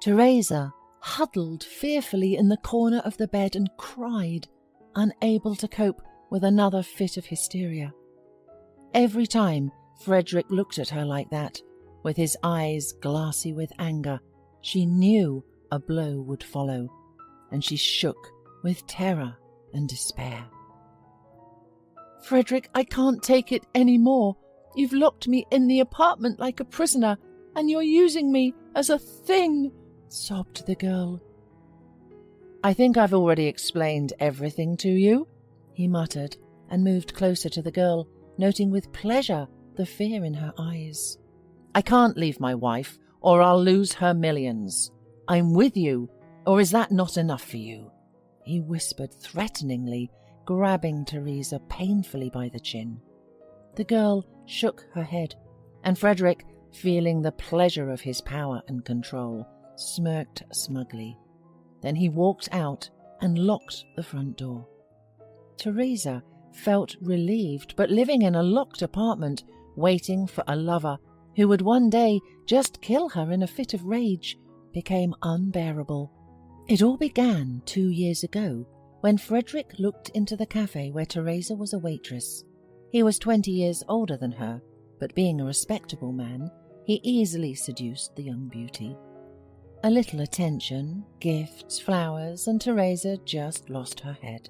Teresa huddled fearfully in the corner of the bed and cried, unable to cope with another fit of hysteria. Every time Frederick looked at her like that, with his eyes glassy with anger, she knew a blow would follow, and she shook with terror and despair. "Frederick, I can't take it any more. You've locked me in the apartment like a prisoner, and you're using me as a thing," sobbed the girl. "I think I've already explained everything to you," he muttered, and moved closer to the girl, noting with pleasure the fear in her eyes. "I can't leave my wife, or I'll lose her millions. I'm with you, or is that not enough for you?" he whispered threateningly, grabbing Teresa painfully by the chin. The girl shook her head, and Frederick, feeling the pleasure of his power and control, smirked smugly. Then he walked out and locked the front door. Teresa felt relieved, but living in a locked apartment, waiting for a lover who would one day just kill her in a fit of rage, became unbearable. It all began 2 years ago, when Frederick looked into the cafe where Teresa was a waitress. He was 20 years older than her, but being a respectable man, he easily seduced the young beauty. A little attention, gifts, flowers, and Teresa just lost her head.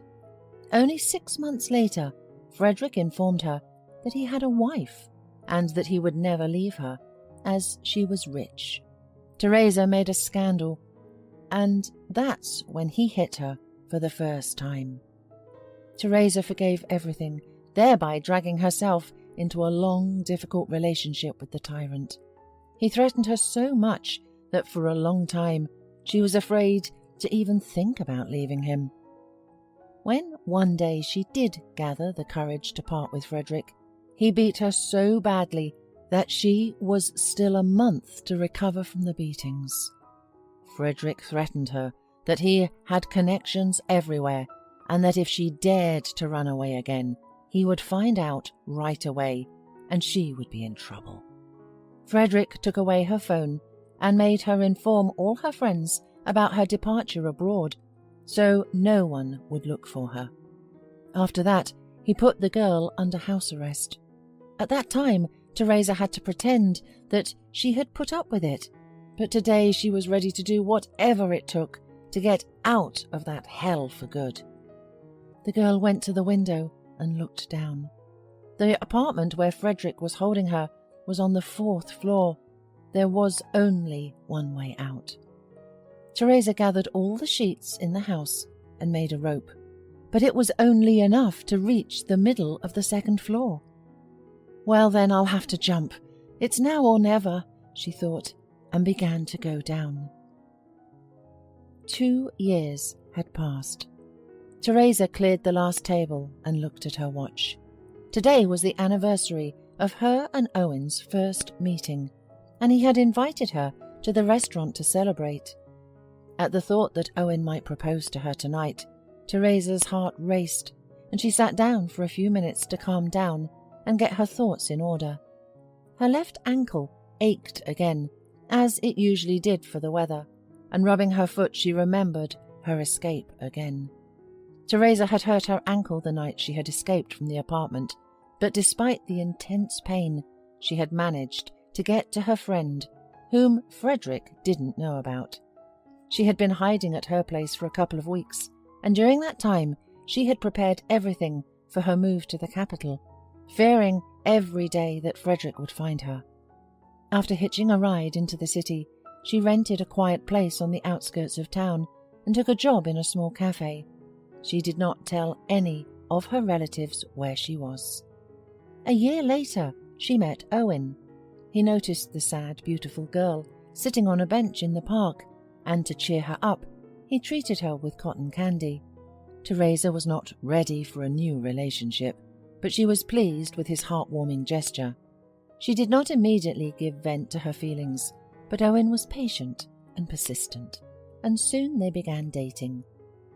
Only 6 months later, Frederick informed her that he had a wife and that he would never leave her, as she was rich. Teresa made a scandal, and that's when he hit her for the first time. Teresa forgave everything, thereby dragging herself into a long, difficult relationship with the tyrant. He threatened her so much that for a long time she was afraid to even think about leaving him. When one day she did gather the courage to part with Frederick, he beat her so badly that she was still a month to recover from the beatings. Frederick threatened her that he had connections everywhere, and that if she dared to run away again, he would find out right away, and she would be in trouble. Frederick took away her phone and made her inform all her friends about her departure abroad, so no one would look for her. After that, he put the girl under house arrest. At that time, Teresa had to pretend that she had put up with it, but today she was ready to do whatever it took to get out of that hell for good. The girl went to the window and looked down. The apartment where Frederick was holding her was on the 4th floor. There was only one way out. Teresa gathered all the sheets in the house and made a rope, but it was only enough to reach the middle of the 2nd floor. "Well, then I'll have to jump. It's now or never," she thought, and began to go down. 2 years had passed. Teresa cleared the last table and looked at her watch. Today was the anniversary of her and Owen's first meeting, and he had invited her to the restaurant to celebrate. At the thought that Owen might propose to her tonight, Teresa's heart raced, and she sat down for a few minutes to calm down and get her thoughts in order. Her left ankle ached again, as it usually did for the weather, and rubbing her foot she remembered her escape again. Teresa had hurt her ankle the night she had escaped from the apartment, but despite the intense pain, she had managed to get to her friend, whom Frederick didn't know about. She had been hiding at her place for a couple of weeks, and during that time she had prepared everything for her move to the capital, fearing every day that Frederick would find her. After hitching a ride into the city, she rented a quiet place on the outskirts of town and took a job in a small cafe. She did not tell any of her relatives where she was. A year later, she met Owen. He noticed the sad, beautiful girl sitting on a bench in the park, and to cheer her up, he treated her with cotton candy. Teresa was not ready for a new relationship, but she was pleased with his heartwarming gesture. She did not immediately give vent to her feelings, but Owen was patient and persistent, and soon they began dating.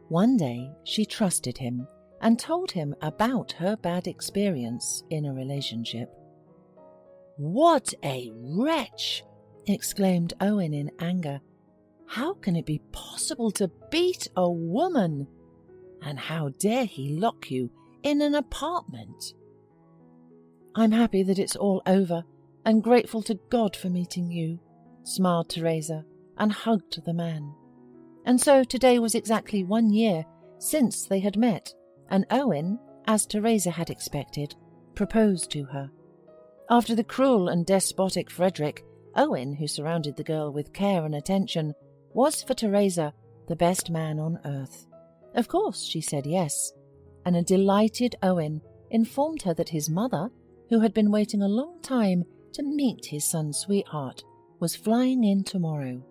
One day she trusted him and told him about her bad experience in a relationship. "What a wretch!" exclaimed Owen in anger. How can it be possible to beat a woman? And how dare he lock you in an apartment? I'm happy that it's all over and grateful to God for meeting you, smiled Teresa and hugged the man. And so today was exactly 1 year since they had met, and Owen, as Teresa had expected, proposed to her. After the cruel and despotic Frederick, Owen, who surrounded the girl with care and attention, was for Teresa the best man on earth. Of course she said yes, and a delighted Owen informed her that his mother, who had been waiting a long time to meet his son's sweetheart, was flying in tomorrow.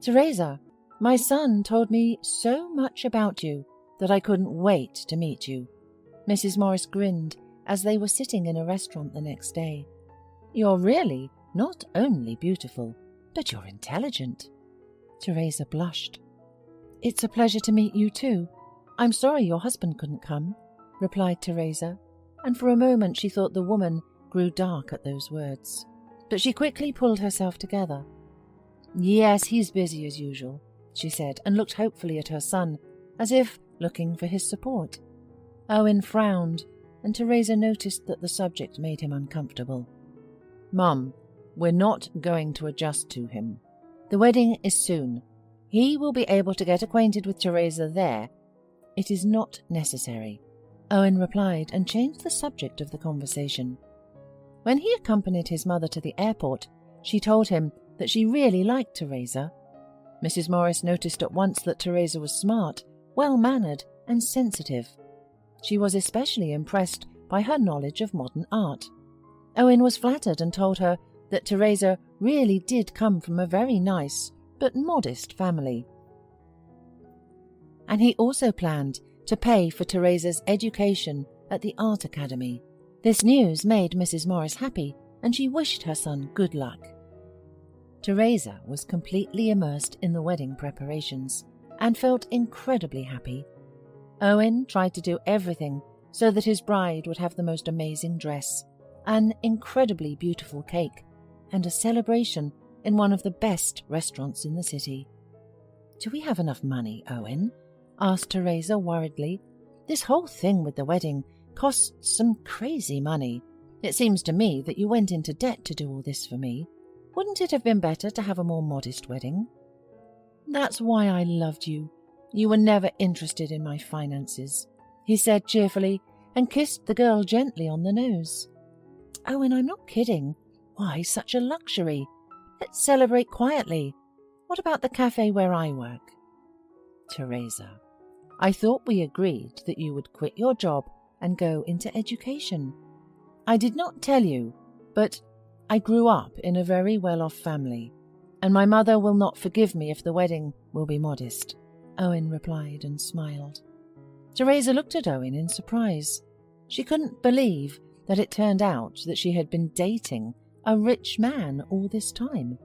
Teresa, my son told me so much about you that I couldn't wait to meet you. Mrs. Morris grinned as they were sitting in a restaurant the next day. You're really not only beautiful, but you're intelligent. Teresa blushed. It's a pleasure to meet you too. I'm sorry your husband couldn't come, replied Teresa, and for a moment she thought the woman grew dark at those words. But she quickly pulled herself together. Yes, he's busy as usual, she said, and looked hopefully at her son, as if looking for his support. Owen frowned, and Teresa noticed that the subject made him uncomfortable. Mum, we're not going to adjust to him. The wedding is soon. He will be able to get acquainted with Teresa there. It is not necessary, Owen replied, and changed the subject of the conversation. When he accompanied his mother to the airport, she told him that she really liked Teresa. Mrs. Morris noticed at once that Teresa was smart, well-mannered, and sensitive. She was especially impressed by her knowledge of modern art. Owen was flattered and told her that Teresa really did come from a very nice but modest family. And he also planned to pay for Teresa's education at the Art Academy. This news made Mrs. Morris happy, and she wished her son good luck. Teresa was completely immersed in the wedding preparations and felt incredibly happy. Owen tried to do everything so that his bride would have the most amazing dress, an incredibly beautiful cake, and a celebration in one of the best restaurants in the city. Do we have enough money, Owen? Asked Teresa worriedly. This whole thing with the wedding costs some crazy money. It seems to me that you went into debt to do all this for me. Wouldn't it have been better to have a more modest wedding? That's why I loved you. You were never interested in my finances, he said cheerfully, and kissed the girl gently on the nose. Owen, I'm not kidding. Why such a luxury? Let's celebrate quietly. What about the cafe where I work? Teresa, I thought we agreed that you would quit your job and go into education. I did not tell you, but I grew up in a very well-off family, and my mother will not forgive me if the wedding will be modest, Owen replied and smiled. Teresa looked at Owen in surprise. She couldn't believe that it turned out that she had been dating a rich man all this time.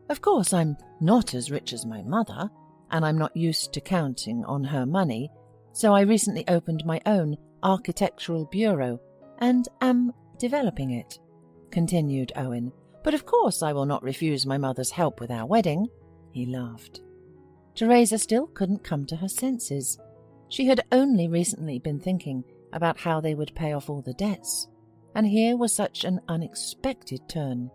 Of course, I'm not as rich as my mother, and I'm not used to counting on her money, so I recently opened my own architectural bureau and am developing it, continued Owen. But of course I will not refuse my mother's help with our wedding, he laughed. Teresa still couldn't come to her senses. She had only recently been thinking about how they would pay off all the debts, and here was such an unexpected turn.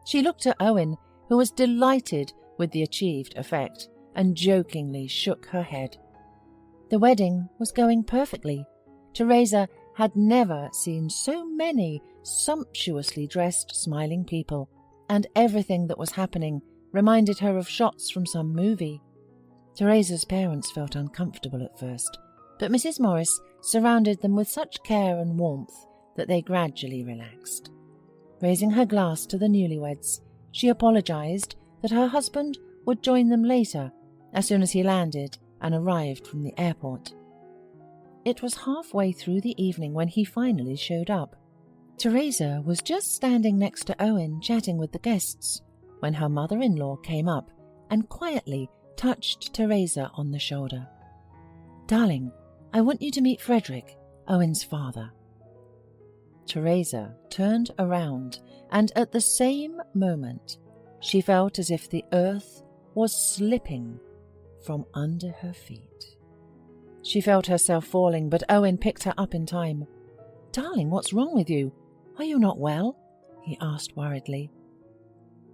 She looked at Owen, who was delighted with the achieved effect, and jokingly shook her head. The wedding was going perfectly. Teresa had never seen so many sumptuously dressed, smiling people, and everything that was happening reminded her of shots from some movie. Teresa's parents felt uncomfortable at first, but Mrs. Morris surrounded them with such care and warmth that they gradually relaxed. Raising her glass to the newlyweds, she apologized that her husband would join them later, as soon as he landed and arrived from the airport. It was halfway through the evening when he finally showed up. Teresa was just standing next to Owen chatting with the guests when her mother-in-law came up and quietly touched Teresa on the shoulder. Darling, I want you to meet Frederick, Owen's father. Teresa turned around, and at the same moment She felt as if the earth was slipping from under her feet. She felt herself falling, but Owen picked her up in time. "Darling, what's wrong with you? Are you not well?" he asked worriedly.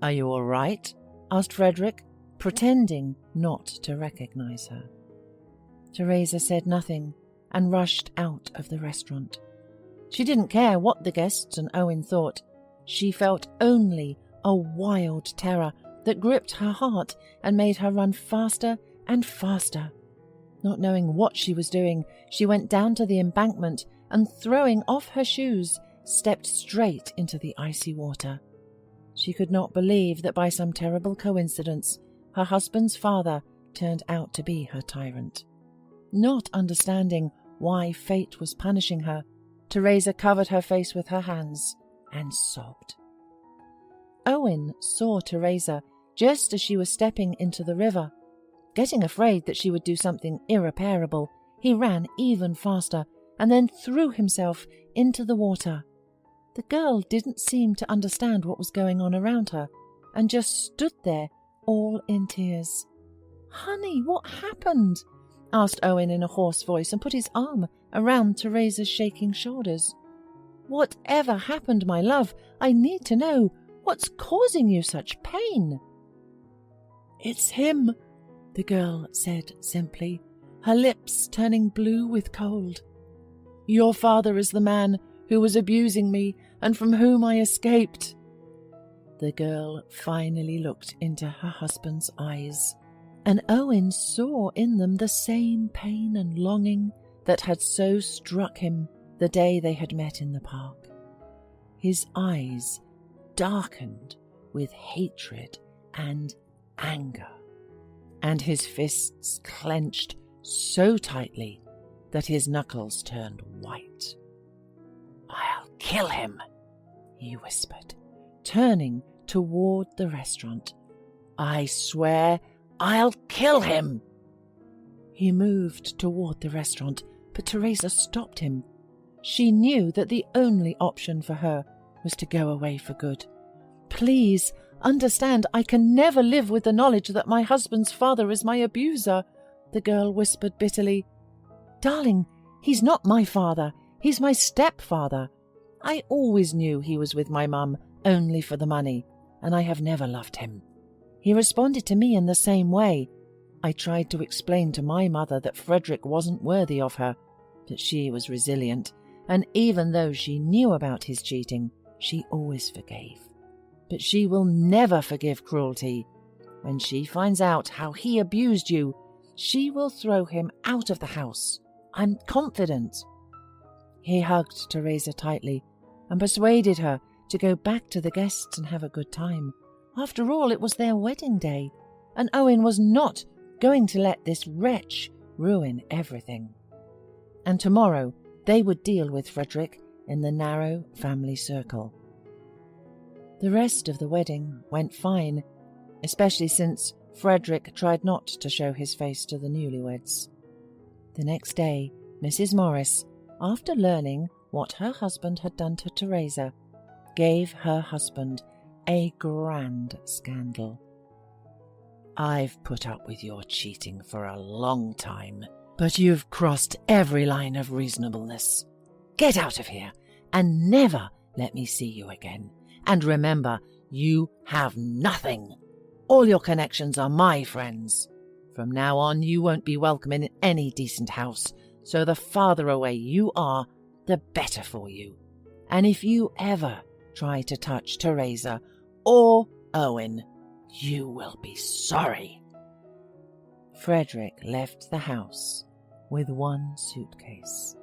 "Are you all right?" asked Frederick, pretending not to recognize her. Teresa said nothing and rushed out of the restaurant. She didn't care what the guests and Owen thought. She felt only a wild terror that gripped her heart and made her run faster and faster. Not knowing what she was doing, she went down to the embankment and, throwing off her shoes, stepped straight into the icy water. She could not believe that by some terrible coincidence, her husband's father turned out to be her tyrant. Not understanding why fate was punishing her, Teresa covered her face with her hands and sobbed. Owen saw Teresa just as she was stepping into the river. Getting afraid that she would do something irreparable, he ran even faster and then threw himself into the water. The girl didn't seem to understand what was going on around her and just stood there, all in tears. "Honey, what happened?" asked Owen in a hoarse voice and put his arm around Teresa's shaking shoulders. "Whatever happened, my love? I need to know. What's causing you such pain?" "It's him," the girl said simply, her lips turning blue with cold. "Your father is the man who was abusing me and from whom I escaped." The girl finally looked into her husband's eyes, and Owen saw in them the same pain and longing that had so struck him the day they had met in the park. His eyes darkened with hatred and anger, and his fists clenched so tightly that his knuckles turned white. "I'll kill him," he whispered, turning toward the restaurant. "I swear I'll kill him." He moved toward the restaurant, but Teresa stopped him. She knew that the only option for her was to go away for good. "Please, understand, I can never live with the knowledge that my husband's father is my abuser," the girl whispered bitterly. "Darling, he's not my father. He's my stepfather. I always knew he was with my mum only for the money, and I have never loved him. He responded to me in the same way. I tried to explain to my mother that Frederick wasn't worthy of her, but she was resilient, and even though she knew about his cheating, she always forgave. But she will never forgive cruelty. When she finds out how he abused you, she will throw him out of the house. I'm confident." He hugged Teresa tightly and persuaded her to go back to the guests and have a good time. After all, it was their wedding day, and Owen was not going to let this wretch ruin everything. And tomorrow they would deal with Frederick in the narrow family circle. The rest of the wedding went fine, especially since Frederick tried not to show his face to the newlyweds. The next day, Mrs. Morris, after learning what her husband had done to Teresa, gave her husband a grand scandal. "I've put up with your cheating for a long time, but you've crossed every line of reasonableness. Get out of here and never let me see you again. And remember, you have nothing. All your connections are my friends. From now on, you won't be welcome in any decent house, so the farther away you are, the better for you. And if you ever try to touch Teresa or Owen, you will be sorry." Frederick left the house with one suitcase.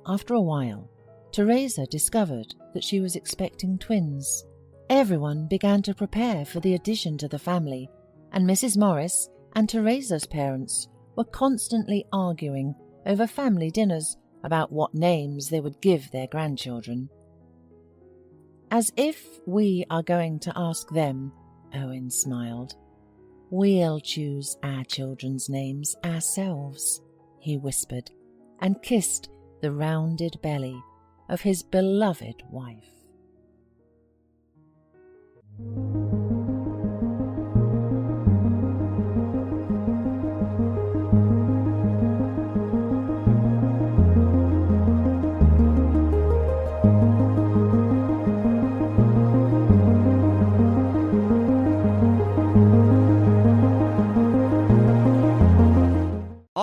After a while, Teresa discovered that she was expecting twins. Everyone began to prepare for the addition to the family, and Mrs. Morris and Teresa's parents were constantly arguing over family dinners about what names they would give their grandchildren. "As if we are going to ask them," Owen smiled. "We'll choose our children's names ourselves," he whispered, and kissed the rounded belly of his beloved wife. All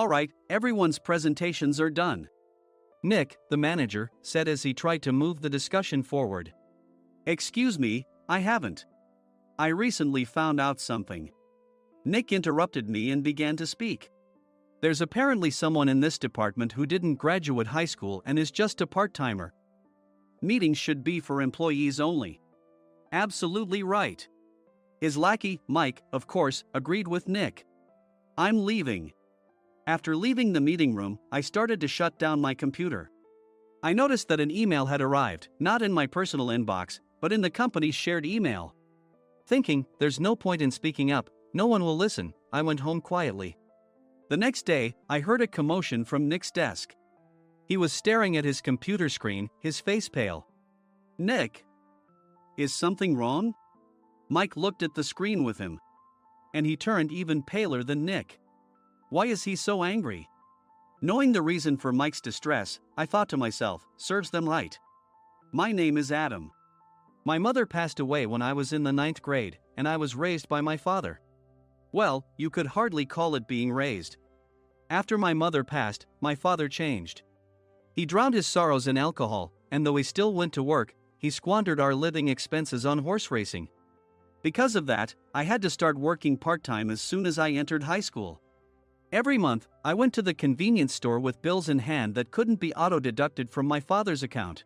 right, everyone's presentations are done, Nick, the manager, said as he tried to move the discussion forward. Excuse me, I haven't. I recently found out something. Nick interrupted me and began to speak. There's apparently someone in this department who didn't graduate high school and is just a part-timer. Meetings should be for employees only. Absolutely right. His lackey, Mike, of course, agreed with Nick. I'm leaving. After leaving the meeting room, I started to shut down my computer. I noticed that an email had arrived, not in my personal inbox, but in the company's shared email. Thinking, there's no point in speaking up, no one will listen, I went home quietly. The next day, I heard a commotion from Nick's desk. He was staring at his computer screen, his face pale. Nick? Is something wrong? Mike looked at the screen with him. And he turned even paler than Nick. Why is he so angry? Knowing the reason for Mike's distress, I thought to myself, serves them right. My name is Adam. My mother passed away when I was in the 9th grade, and I was raised by my father. Well, you could hardly call it being raised. After my mother passed, my father changed. He drowned his sorrows in alcohol, and though he still went to work, he squandered our living expenses on horse racing. Because of that, I had to start working part-time as soon as I entered high school. Every month, I went to the convenience store with bills in hand that couldn't be auto-deducted from my father's account.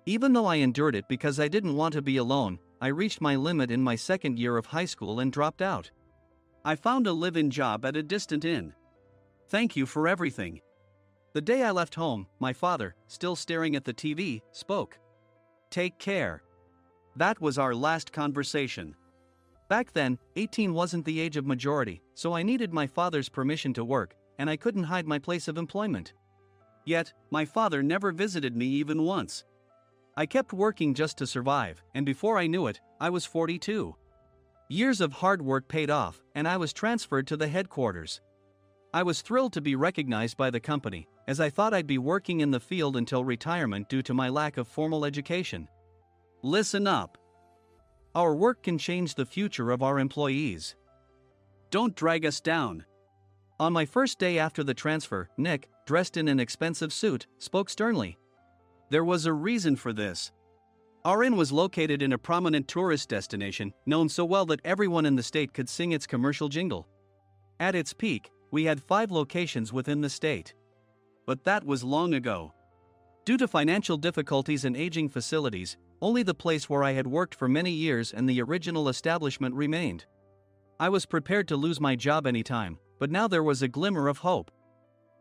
Even though I endured it because I didn't want to be alone, I reached my limit in my second year of high school and dropped out. I found a live-in job at a distant inn. Thank you for everything. The day I left home, my father, still staring at the TV, spoke. Take care. That was our last conversation. Back then, 18 wasn't the age of majority, so I needed my father's permission to work, and I couldn't hide my place of employment. Yet, my father never visited me even once. I kept working just to survive, and before I knew it, I was 42. Years of hard work paid off, and I was transferred to the headquarters. I was thrilled to be recognized by the company, as I thought I'd be working in the field until retirement due to my lack of formal education. Listen up. Our work can change the future of our employees. Don't drag us down. On my first day after the transfer, Nick, dressed in an expensive suit, spoke sternly. There was a reason for this. Our inn was located in a prominent tourist destination, known so well that everyone in the state could sing its commercial jingle. At its peak, we had 5 locations within the state. But that was long ago. Due to financial difficulties and aging facilities, only the place where I had worked for many years and the original establishment remained. I was prepared to lose my job anytime, but now there was a glimmer of hope.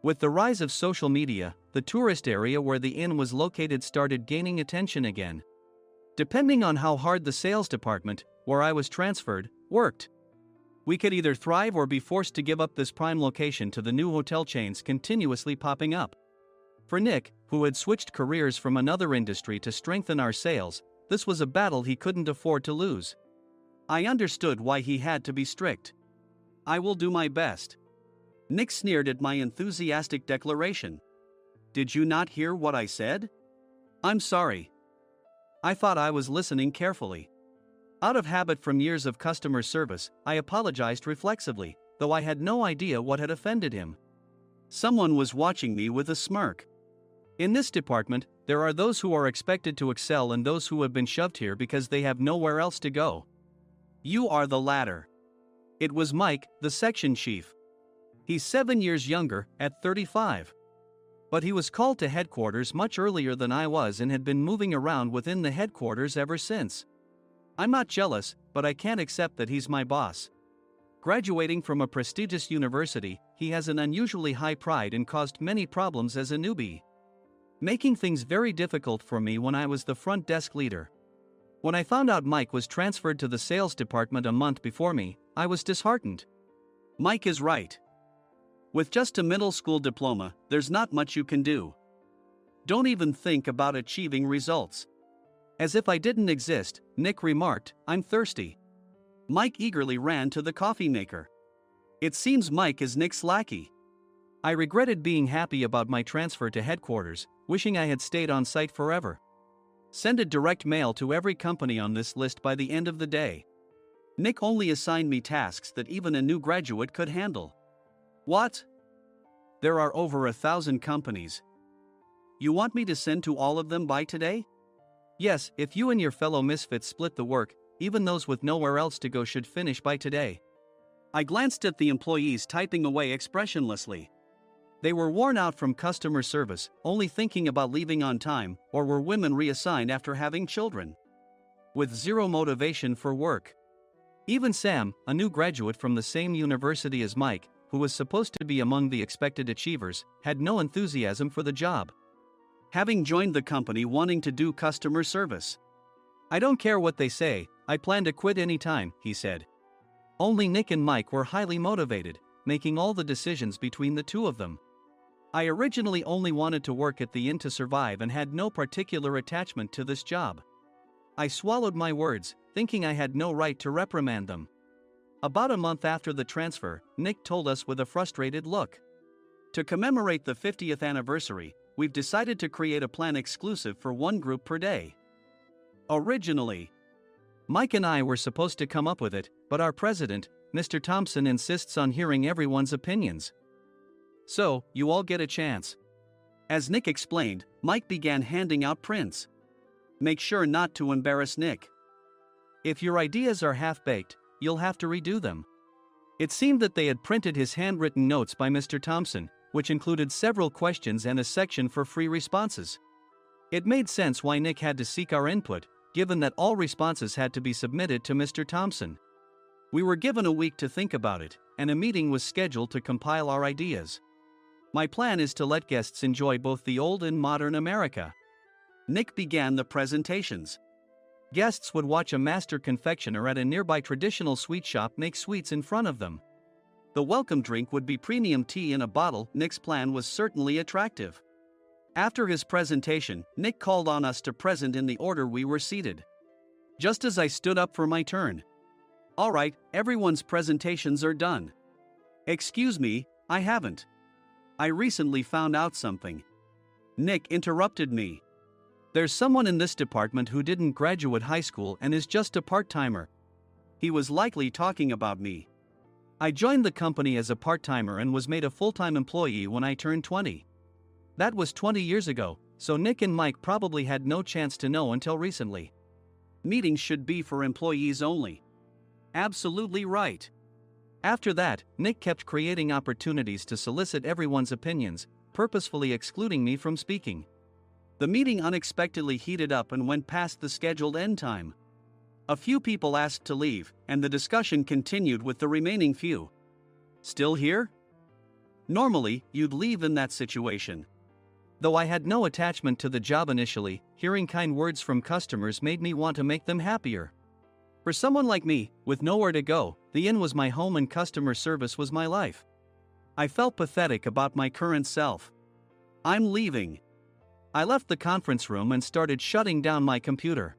With the rise of social media, the tourist area where the inn was located started gaining attention again. Depending on how hard the sales department, where I was transferred, worked, we could either thrive or be forced to give up this prime location to the new hotel chains continuously popping up. For Nick, who had switched careers from another industry to strengthen our sales, this was a battle he couldn't afford to lose. I understood why he had to be strict. I will do my best. Nick sneered at my enthusiastic declaration. Did you not hear what I said? I'm sorry. I thought I was listening carefully. Out of habit from years of customer service, I apologized reflexively, though I had no idea what had offended him. Someone was watching me with a smirk. In this department, there are those who are expected to excel and those who have been shoved here because they have nowhere else to go. You are the latter. It was Mike, the section chief. He's 7 years younger, at 35. But he was called to headquarters much earlier than I was and had been moving around within the headquarters ever since. I'm not jealous, but I can't accept that he's my boss. Graduating from a prestigious university, he has an unusually high pride and caused many problems as a newbie, making things very difficult for me when I was the front desk leader. When I found out Mike was transferred to the sales department a month before me, I was disheartened. Mike is right. With just a middle school diploma, there's not much you can do. Don't even think about achieving results. As if I didn't exist, Nick remarked, "I'm thirsty." Mike eagerly ran to the coffee maker. It seems Mike is Nick's lackey. I regretted being happy about my transfer to headquarters, wishing I had stayed on site forever. Send a direct mail to every company on this list by the end of the day. Nick only assigned me tasks that even a new graduate could handle. What? There are over 1,000 companies. You want me to send to all of them by today? Yes, if you and your fellow misfits split the work, even those with nowhere else to go should finish by today. I glanced at the employees typing away expressionlessly. They were worn out from customer service, only thinking about leaving on time, or were women reassigned after having children. With zero motivation for work. Even Sam, a new graduate from the same university as Mike, who was supposed to be among the expected achievers, had no enthusiasm for the job. Having joined the company wanting to do customer service. I don't care what they say, I plan to quit any time, he said. Only Nick and Mike were highly motivated, making all the decisions between the two of them. I originally only wanted to work at the inn to survive and had no particular attachment to this job. I swallowed my words, thinking I had no right to reprimand them. About a month after the transfer, Nick told us with a frustrated look. To commemorate the 50th anniversary, we've decided to create a plan exclusive for one group per day. Originally, Mike and I were supposed to come up with it, but our president, Mr. Thompson, insists on hearing everyone's opinions. So, you all get a chance. As Nick explained, Mike began handing out prints. Make sure not to embarrass Nick. If your ideas are half-baked, you'll have to redo them. It seemed that they had printed his handwritten notes by Mr. Thompson, which included several questions and a section for free responses. It made sense why Nick had to seek our input, given that all responses had to be submitted to Mr. Thompson. We were given a week to think about it, and a meeting was scheduled to compile our ideas. My plan is to let guests enjoy both the old and modern America. Nick began the presentations. Guests would watch a master confectioner at a nearby traditional sweet shop make sweets in front of them. The welcome drink would be premium tea in a bottle. Nick's plan was certainly attractive. After his presentation, Nick called on us to present in the order we were seated. Just as I stood up for my turn. All right, everyone's presentations are done. Excuse me, I haven't. I recently found out something. Nick interrupted me. There's someone in this department who didn't graduate high school and is just a part-timer. He was likely talking about me. I joined the company as a part-timer and was made a full-time employee when I turned 20. That was 20 years ago, so Nick and Mike probably had no chance to know until recently. Meetings should be for employees only. Absolutely right. After that, Nick kept creating opportunities to solicit everyone's opinions, purposefully excluding me from speaking. The meeting unexpectedly heated up and went past the scheduled end time. A few people asked to leave, and the discussion continued with the remaining few. Still here? Normally, you'd leave in that situation. Though I had no attachment to the job initially, hearing kind words from customers made me want to make them happier. For someone like me, with nowhere to go, the inn was my home and customer service was my life. I felt pathetic about my current self. I'm leaving. I left the conference room and started shutting down my computer.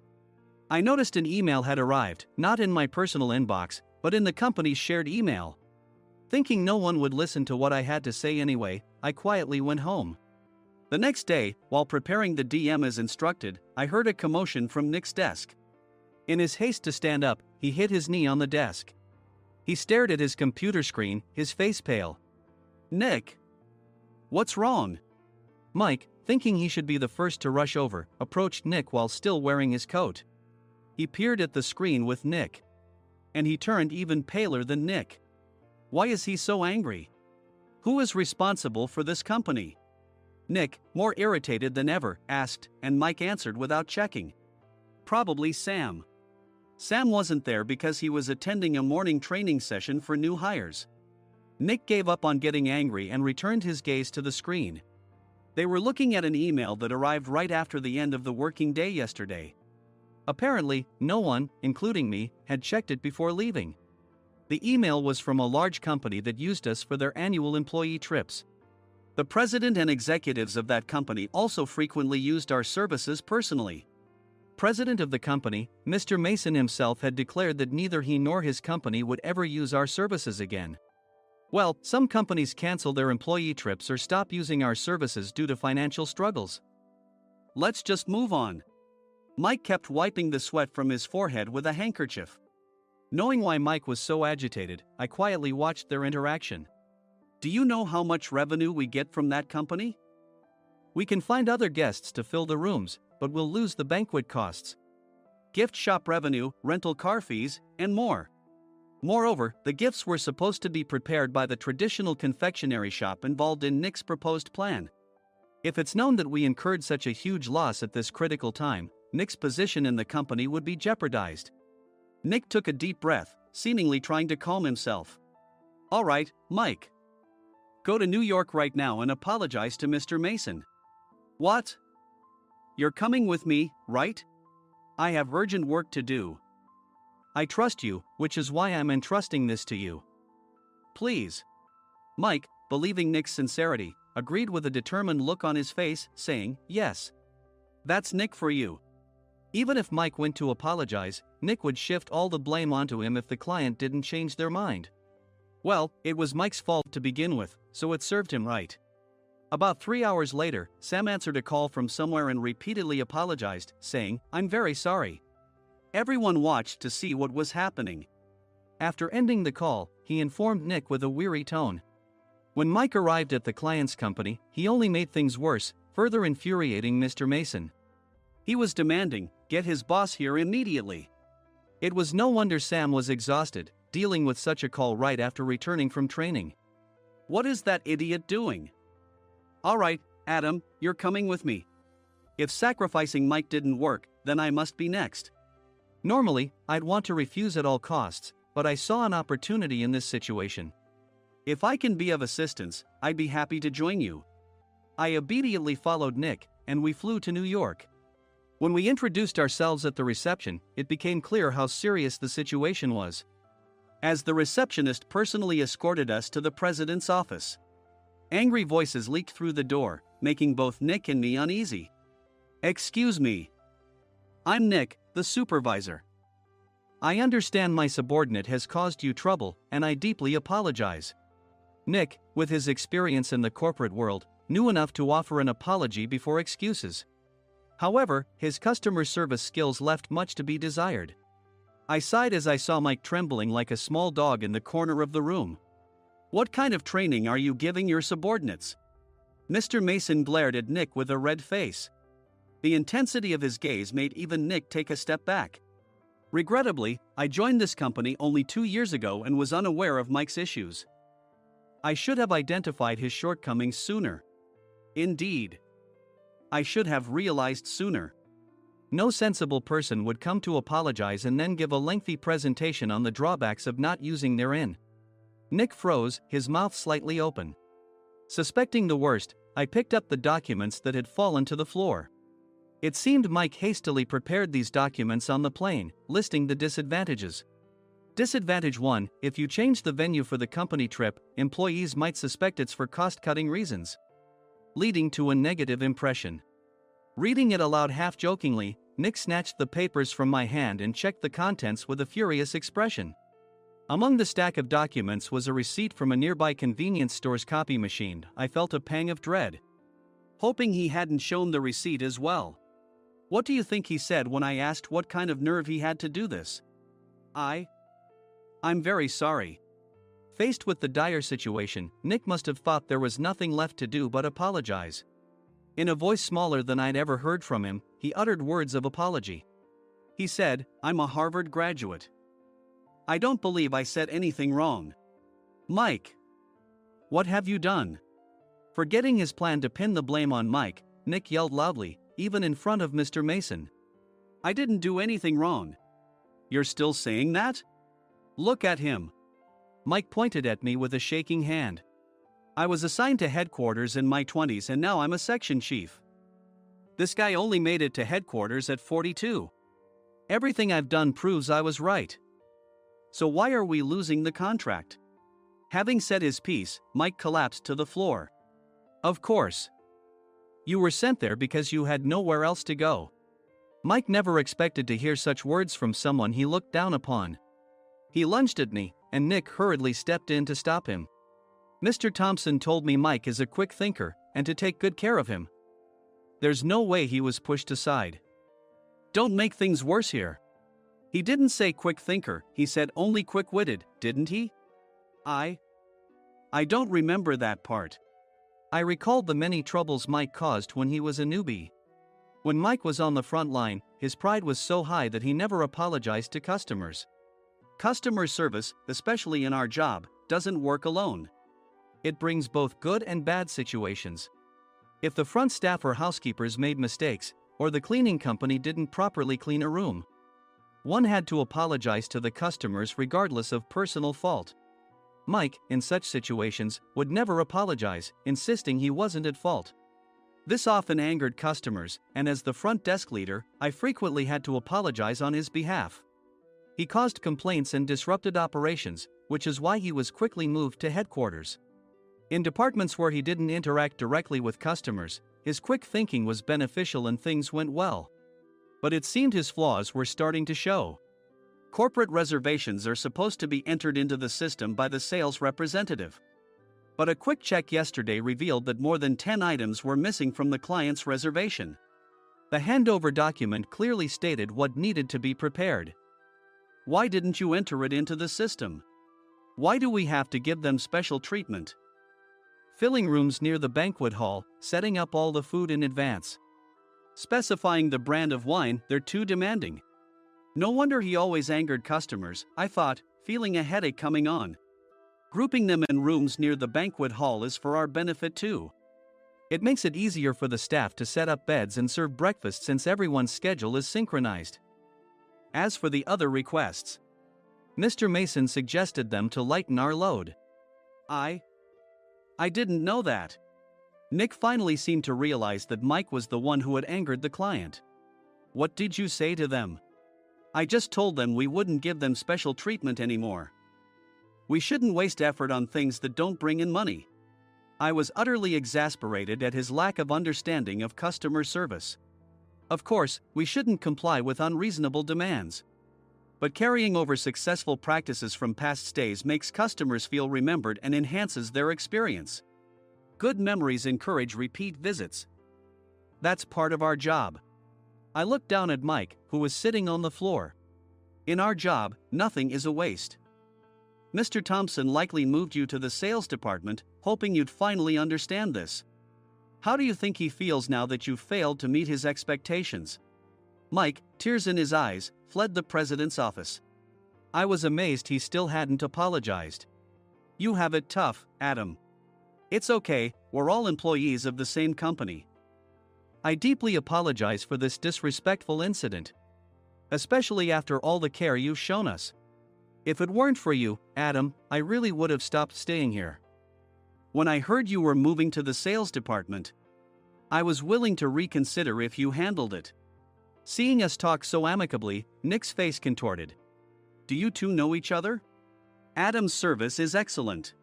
I noticed an email had arrived, not in my personal inbox, but in the company's shared email. Thinking no one would listen to what I had to say anyway, I quietly went home. The next day, while preparing the DM as instructed, I heard a commotion from Nick's desk. In his haste to stand up, he hit his knee on the desk. He stared at his computer screen, his face pale. Nick! What's wrong? Mike, thinking he should be the first to rush over, approached Nick while still wearing his coat. He peered at the screen with Nick. And he turned even paler than Nick. Why is he so angry? Who is responsible for this company? Nick, more irritated than ever, asked, and Mike answered without checking. Probably Sam. Sam wasn't there because he was attending a morning training session for new hires. Nick gave up on getting angry and returned his gaze to the screen. They were looking at an email that arrived right after the end of the working day yesterday. Apparently, no one, including me, had checked it before leaving. The email was from a large company that used us for their annual employee trips. The president and executives of that company also frequently used our services personally. president of the company, Mr. Mason himself, had declared that neither he nor his company would ever use our services again. Well, some companies cancel their employee trips or stop using our services due to financial struggles. Let's just move on. Mike kept wiping the sweat from his forehead with a handkerchief. Knowing why Mike was so agitated, I quietly watched their interaction. Do you know how much revenue we get from that company? We can find other guests to fill the rooms, but we'll lose the banquet costs, gift shop revenue, rental car fees, and more. Moreover, the gifts were supposed to be prepared by the traditional confectionery shop involved in Nick's proposed plan. If it's known that we incurred such a huge loss at this critical time, Nick's position in the company would be jeopardized. Nick took a deep breath, seemingly trying to calm himself. All right, Mike. Go to New York right now and apologize to Mr. Mason. What? You're coming with me, right? I have urgent work to do. I trust you, which is why I'm entrusting this to you. Please. Mike, believing Nick's sincerity, agreed with a determined look on his face, saying, yes. That's Nick for you. Even if Mike went to apologize, Nick would shift all the blame onto him if the client didn't change their mind. Well, it was Mike's fault to begin with, so it served him right. About 3 hours later, Sam answered a call from somewhere and repeatedly apologized, saying, I'm very sorry. Everyone watched to see what was happening. After ending the call, he informed Nick with a weary tone. When Mike arrived at the client's company, he only made things worse, further infuriating Mr. Mason. He was demanding, get his boss here immediately. It was no wonder Sam was exhausted, dealing with such a call right after returning from training. What is that idiot doing? All right, Adam, you're coming with me. If sacrificing Mike didn't work, then I must be next. Normally, I'd want to refuse at all costs, but I saw an opportunity in this situation. If I can be of assistance, I'd be happy to join you. I obediently followed Nick, and we flew to New York. When we introduced ourselves at the reception, it became clear how serious the situation was, as the receptionist personally escorted us to the president's office. Angry voices leaked through the door, making both Nick and me uneasy. Excuse me. I'm Nick, the supervisor. I understand my subordinate has caused you trouble, and I deeply apologize. Nick, with his experience in the corporate world, knew enough to offer an apology before excuses. However, his customer service skills left much to be desired. I sighed as I saw Mike trembling like a small dog in the corner of the room. What kind of training are you giving your subordinates? Mr. Mason glared at Nick with a red face. The intensity of his gaze made even Nick take a step back. Regrettably, I joined this company only 2 years ago and was unaware of Mike's issues. I should have identified his shortcomings sooner. Indeed. I should have realized sooner. No sensible person would come to apologize and then give a lengthy presentation on the drawbacks of not using their inn. Nick froze, his mouth slightly open. Suspecting the worst, I picked up the documents that had fallen to the floor. It seemed Mike hastily prepared these documents on the plane, listing the disadvantages. Disadvantage 1: if you change the venue for the company trip, employees might suspect it's for cost-cutting reasons, leading to a negative impression. Reading it aloud half-jokingly, Nick snatched the papers from my hand and checked the contents with a furious expression. Among the stack of documents was a receipt from a nearby convenience store's copy machine. I felt a pang of dread, hoping he hadn't shown the receipt as well. What do you think he said when I asked what kind of nerve he had to do this? I'm very sorry. Faced with the dire situation, Nick must have thought there was nothing left to do but apologize. In a voice smaller than I'd ever heard from him, he uttered words of apology. He said, I'm a Harvard graduate. I don't believe I said anything wrong. Mike, what have you done? Forgetting his plan to pin the blame on Mike, Nick yelled loudly, even in front of Mr. Mason. I didn't do anything wrong. You're still saying that? Look at him. Mike pointed at me with a shaking hand. I was assigned to headquarters in my 20s and now I'm a section chief. This guy only made it to headquarters at 42. Everything I've done proves I was right. So why are we losing the contract? Having said his piece, Mike collapsed to the floor. Of course. You were sent there because you had nowhere else to go. Mike never expected to hear such words from someone he looked down upon. He lunged at me, and Nick hurriedly stepped in to stop him. Mr. Thompson told me Mike is a quick thinker, and to take good care of him. There's no way he was pushed aside. Don't make things worse here. He didn't say quick thinker, he said only quick-witted, didn't he? I don't remember that part. I recalled the many troubles Mike caused when he was a newbie. When Mike was on the front line, his pride was so high that he never apologized to customers. Customer service, especially in our job, doesn't work alone. It brings both good and bad situations. If the front staff or housekeepers made mistakes, or the cleaning company didn't properly clean a room, one had to apologize to the customers regardless of personal fault. Mike, in such situations, would never apologize, insisting he wasn't at fault. This often angered customers, and as the front desk leader, I frequently had to apologize on his behalf. He caused complaints and disrupted operations, which is why he was quickly moved to headquarters. In departments where he didn't interact directly with customers, his quick thinking was beneficial and things went well. But it seemed his flaws were starting to show. Corporate reservations are supposed to be entered into the system by the sales representative. But a quick check yesterday revealed that more than 10 items were missing from the client's reservation. The handover document clearly stated what needed to be prepared. Why didn't you enter it into the system? Why do we have to give them special treatment? Filling rooms near the banquet hall, setting up all the food in advance. Specifying the brand of wine, they're too demanding. No wonder he always angered customers, I thought, feeling a headache coming on. Grouping them in rooms near the banquet hall is for our benefit too. It makes it easier for the staff to set up beds and serve breakfast since everyone's schedule is synchronized. As for the other requests, Mr. Mason suggested them to lighten our load. I didn't know that. Nick finally seemed to realize that Mike was the one who had angered the client. What did you say to them? I just told them we wouldn't give them special treatment anymore. We shouldn't waste effort on things that don't bring in money. I was utterly exasperated at his lack of understanding of customer service. Of course, we shouldn't comply with unreasonable demands. But carrying over successful practices from past stays makes customers feel remembered and enhances their experience. Good memories encourage repeat visits. That's part of our job. I looked down at Mike, who was sitting on the floor. In our job, nothing is a waste. Mr. Thompson likely moved you to the sales department, hoping you'd finally understand this. How do you think he feels now that you've failed to meet his expectations? Mike, tears in his eyes, fled the president's office. I was amazed he still hadn't apologized. You have it tough, Adam. It's okay, we're all employees of the same company. I deeply apologize for this disrespectful incident. Especially after all the care you've shown us. If it weren't for you, Adam, I really would have stopped staying here. When I heard you were moving to the sales department, I was willing to reconsider if you handled it. Seeing us talk so amicably, Nick's face contorted. Do you two know each other? Adam's service is excellent.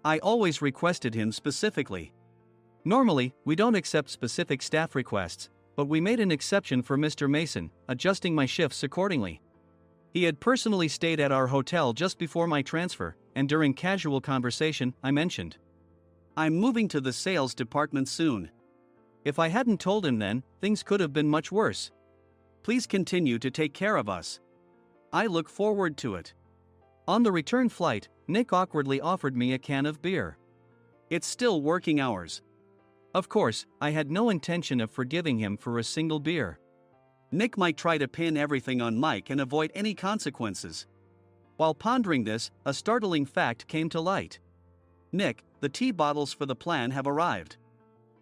I always requested him specifically. Normally, we don't accept specific staff requests, but we made an exception for Mr. Mason, adjusting my shifts accordingly. He had personally stayed at our hotel just before my transfer, and during casual conversation, I mentioned, I'm moving to the sales department soon. If I hadn't told him then, things could have been much worse. Please continue to take care of us. I look forward to it. On the return flight, Nick awkwardly offered me a can of beer. It's still working hours. Of course, I had no intention of forgiving him for a single beer. Nick might try to pin everything on Mike and avoid any consequences. While pondering this, a startling fact came to light. Nick, the tea bottles for the plan have arrived.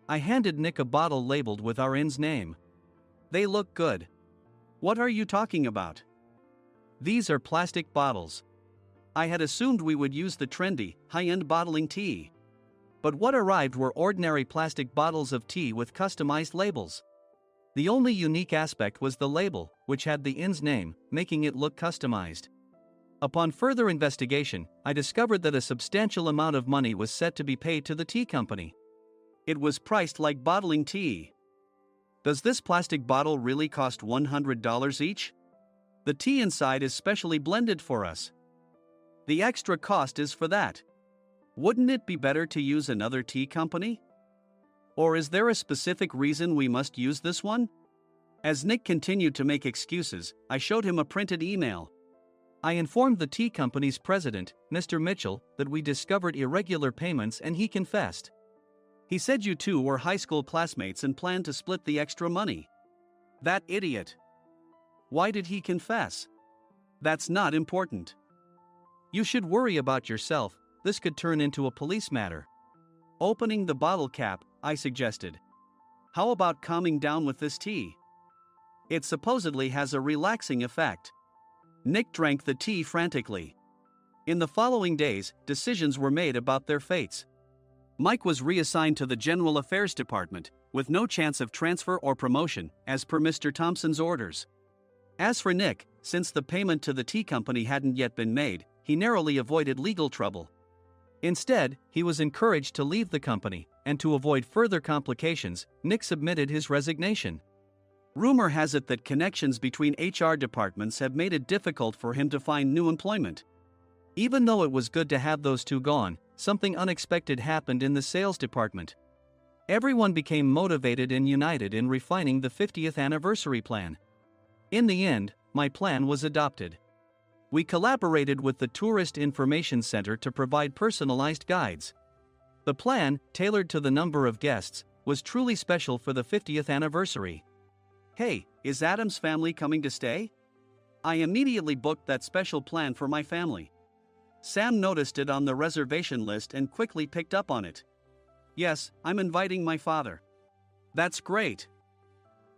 I handed Nick a bottle labeled with our inn's name. They look good. What are you talking about? These are plastic bottles. I had assumed we would use the trendy, high-end bottling tea. But what arrived were ordinary plastic bottles of tea with customized labels. The only unique aspect was the label, which had the inn's name, making it look customized. Upon further investigation, I discovered that a substantial amount of money was set to be paid to the tea company. It was priced like bottling tea. Does this plastic bottle really cost $100 each? The tea inside is specially blended for us. The extra cost is for that. Wouldn't it be better to use another tea company? Or is there a specific reason we must use this one? As Nick continued to make excuses, I showed him a printed email. I informed the tea company's president, Mr. Mitchell, that we discovered irregular payments and he confessed. He said you two were high school classmates and planned to split the extra money. That idiot. Why did he confess? That's not important. You should worry about yourself, this could turn into a police matter. Opening the bottle cap, I suggested. How about calming down with this tea? It supposedly has a relaxing effect. Nick drank the tea frantically. In the following days, decisions were made about their fates. Mike was reassigned to the General Affairs Department, with no chance of transfer or promotion, as per Mr. Thompson's orders. As for Nick, since the payment to the tea company hadn't yet been made, he narrowly avoided legal trouble. Instead, he was encouraged to leave the company, and to avoid further complications, Nick submitted his resignation. Rumor has it that connections between HR departments have made it difficult for him to find new employment. Even though it was good to have those two gone, something unexpected happened in the sales department. Everyone became motivated and united in refining the 50th anniversary plan. In the end, my plan was adopted. We collaborated with the Tourist Information Center to provide personalized guides. The plan, tailored to the number of guests, was truly special for the 50th anniversary. Hey, is Adam's family coming to stay? I immediately booked that special plan for my family. Sam noticed it on the reservation list and quickly picked up on it. Yes, I'm inviting my father. That's great.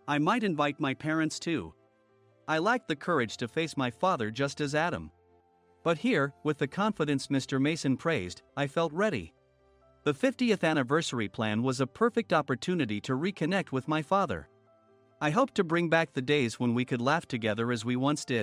I might invite my parents too. I lacked the courage to face my father just as Adam. But here, with the confidence Mr. Mason praised, I felt ready. The 50th anniversary plan was a perfect opportunity to reconnect with my father. I hoped to bring back the days when we could laugh together as we once did.